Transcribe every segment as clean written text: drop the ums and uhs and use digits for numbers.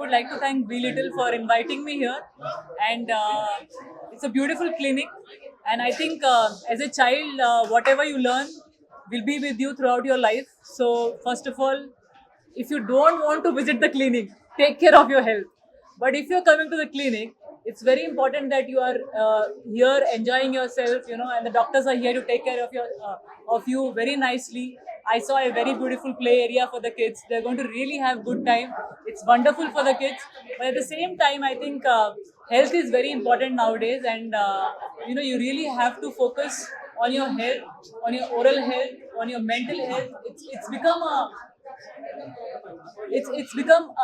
would like to thank Be Little for inviting me here, and it's a beautiful clinic. And I think as a child, whatever you learn will be with you throughout your life. So first of all, if you don't want to visit the clinic, take care of your health. But if you're coming to the clinic, it's very important that you are here enjoying yourself, and the doctors are here to take care of you very nicely. I saw a very beautiful play area for the kids. They're going to really have good time. It's wonderful for the kids. But at the same time, I think health is very important nowadays, and you really have to focus on your health, on your oral health, on your mental health. It's become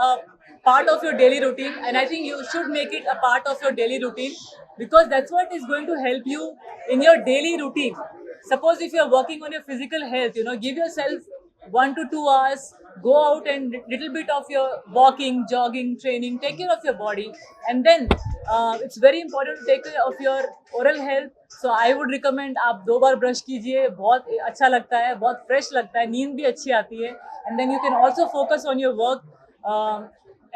a part of your daily routine, and I think you should make it a part of your daily routine, because that's what is going to help you in your daily routine. Suppose if you're working on your physical health, give yourself 1 to 2 hours, go out and little bit of your walking, jogging, training, take care of your body. And then it's very important to take care of your oral health. So I would recommend आप 2 बार brush कीजिए, बहुत अच्छा लगता है, बहुत fresh लगता है, नींद भी अच्छी आती है. And then you can also focus on your work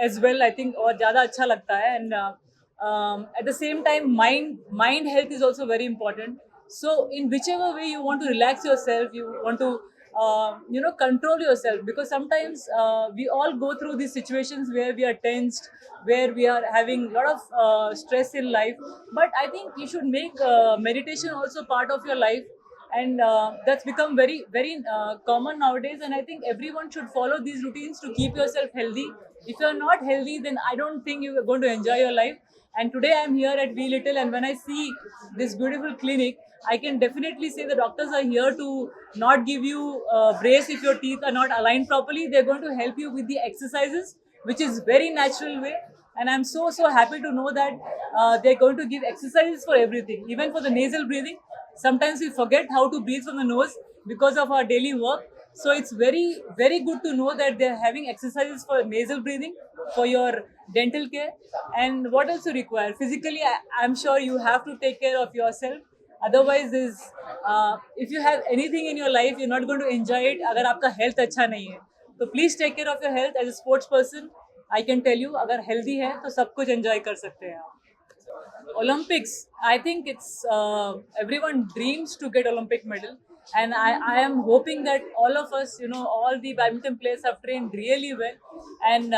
as well, I think, और ज़्यादा अच्छा लगता है. And at the same time, mind health is also very important. So in whichever way you want to relax yourself, you want to control yourself, because sometimes we all go through these situations where we are tensed, where we are having a lot of stress in life. But I think you should make meditation also part of your life, and that's become very very common nowadays. And I think everyone should follow these routines to keep yourself healthy. If you're not healthy, then I don't think you're going to enjoy your life. And today I'm here at Be Little, and when I see this beautiful clinic, I can definitely say the doctors are here to not give you brace if your teeth are not aligned properly. They're going to help you with the exercises, which is very natural way. And I'm so happy to know that they're going to give exercises for everything, even for the nasal breathing. Sometimes we forget how to breathe from the nose because of our daily work. So it's very, very good to know that they're having exercises for nasal breathing, for your dental care. And what else you require? Physically, I'm sure you have to take care of yourself. Otherwise, if you have anything in your life, you're not going to enjoy it अगर आपका health अच्छा नहीं है. So please take care of your health. As a sports person, I can tell you, अगर healthy है तो सब कुछ enjoy कर सकते हैं आप. Olympics, I think it's everyone dreams to get Olympic medal, and I am hoping that all of us, all the badminton players have trained really well, and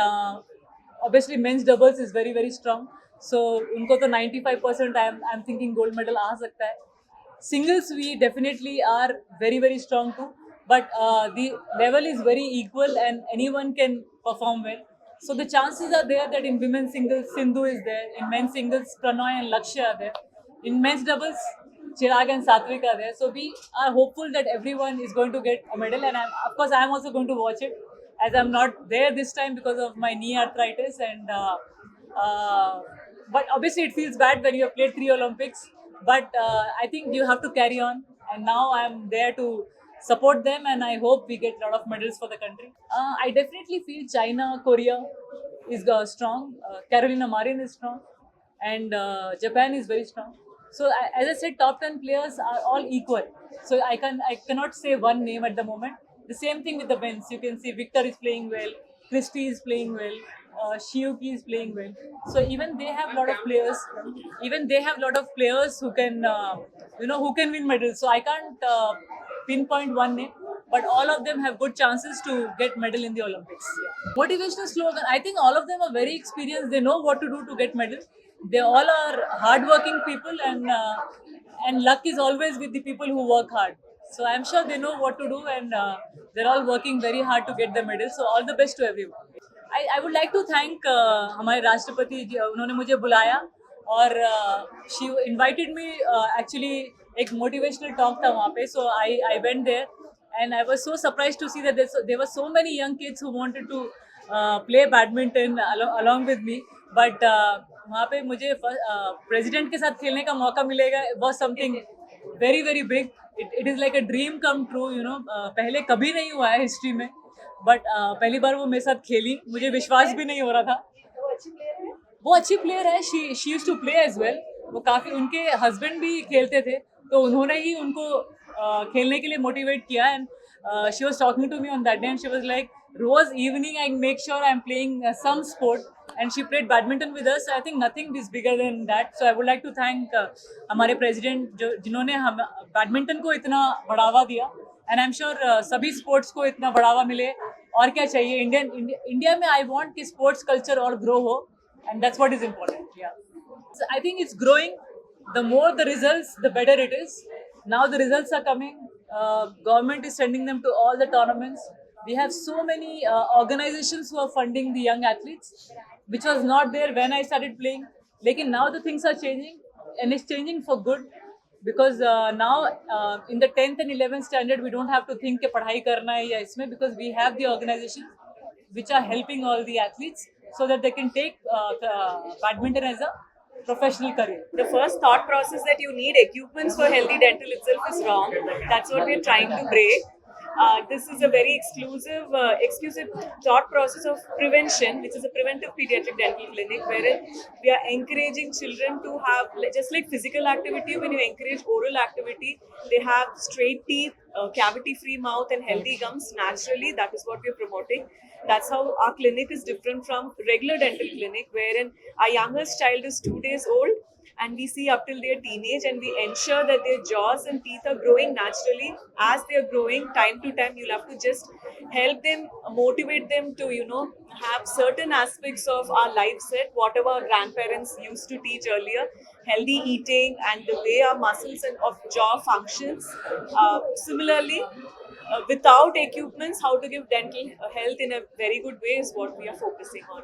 obviously men's doubles is very very strong. So उनको तो 95% I'm thinking gold medal आ सकता है. Singles we definitely are very very strong too, but the level is very equal and anyone can perform well. So the chances are there that in women's singles, Sindhu is there. In men's singles, Pranoy and Lakshya are there. In men's doubles, Chirag and Satvik are there. So we are hopeful that everyone is going to get a medal. And of course, I'm also going to watch it, as I'm not there this time because of my knee arthritis. And but obviously, it feels bad when you have played 3 Olympics. But I think you have to carry on. And now I'm there to support them, and I hope we get a lot of medals for the country. I definitely feel China, Korea is strong. Carolina Marin is strong, and Japan is very strong. So as I said, top 10 players are all equal. So I cannot say one name at the moment. The same thing with the men's. You can see Victor is playing well, Christy is playing well, Shiuki is playing well. So even they have a lot of players. Even they have a lot of players who can, who can win medals. So I can't pinpoint one name, but all of them have good chances to get medal in the Olympics. Yeah. Motivational slogan. I think all of them are very experienced. They know what to do to get medal. They all are hardworking people, and luck is always with the people who work hard. So I'm sure they know what to do, and they're all working very hard to get the medal. So all the best to everyone. I would like to thank हमारे राष्ट्रपति जी, उन्होंने मुझे बुलाया, और she invited me actually एक motivational talk था वहाँ पे. So I went there, and I was so surprised to see that there were so many young kids who wanted to play badminton along with me. But वहाँ पे मुझे president के साथ खेलने का मौका मिलेगा was something very very big. It is like a dream come true, पहले कभी नहीं हुआ है हिस्ट्री में, बट पहली बार वो मेरे साथ खेली, मुझे विश्वास भी नहीं हो रहा था. वो अच्छी प्लेयर है. She used to play as well. वो काफ़ी, उनके हस्बैंड भी खेलते थे, तो उन्होंने ही उनको खेलने के लिए मोटिवेट किया. And she was talking to me on that day, and she was like Rose evening I make sure I'm playing some sport, and she played badminton with us. I think nothing is bigger than that. So I would like to thank हमारे president जो जिन्होंने हम badminton को इतना बढ़ावा दिया, and I'm sure सभी sports को इतना बढ़ावा मिले. और क्या चाहिए इंडिया में I want कि sports culture और grow हो, and that's what is important. Yeah. So I think it's growing. The more the results, the better it is. Now the results are coming. Government is sending them to all the tournaments. We have so many organizations who are funding the young athletes, which was not there when I started playing. Lekin now the things are changing, and it's changing for good. Because now in the 10th and 11th standard, we don't have to think कि पढ़ाई करना है या इसमें, because we have the organizations which are helping all the athletes so that they can take badminton as a professional career. The first thought process that you need equipments for healthy dental itself is wrong. That's what we're trying to break. This is a very exclusive thought process of prevention, which is a preventive pediatric dental clinic, wherein we are encouraging children to have, just like physical activity, when you encourage oral activity, they have straight teeth, cavity-free mouth, and healthy gums naturally. That is what we're promoting. That's how our clinic is different from regular dental clinic, wherein our youngest child is 2 days old and we see up till their teenage, and we ensure that their jaws and teeth are growing naturally. As they are growing, time to time, you'll have to just help them, motivate them to, have certain aspects of our life set, whatever our grandparents used to teach earlier, healthy eating and the way our muscles and of jaw functions. Similarly, without equipments, how to give dental health in a very good way is what we are focusing on.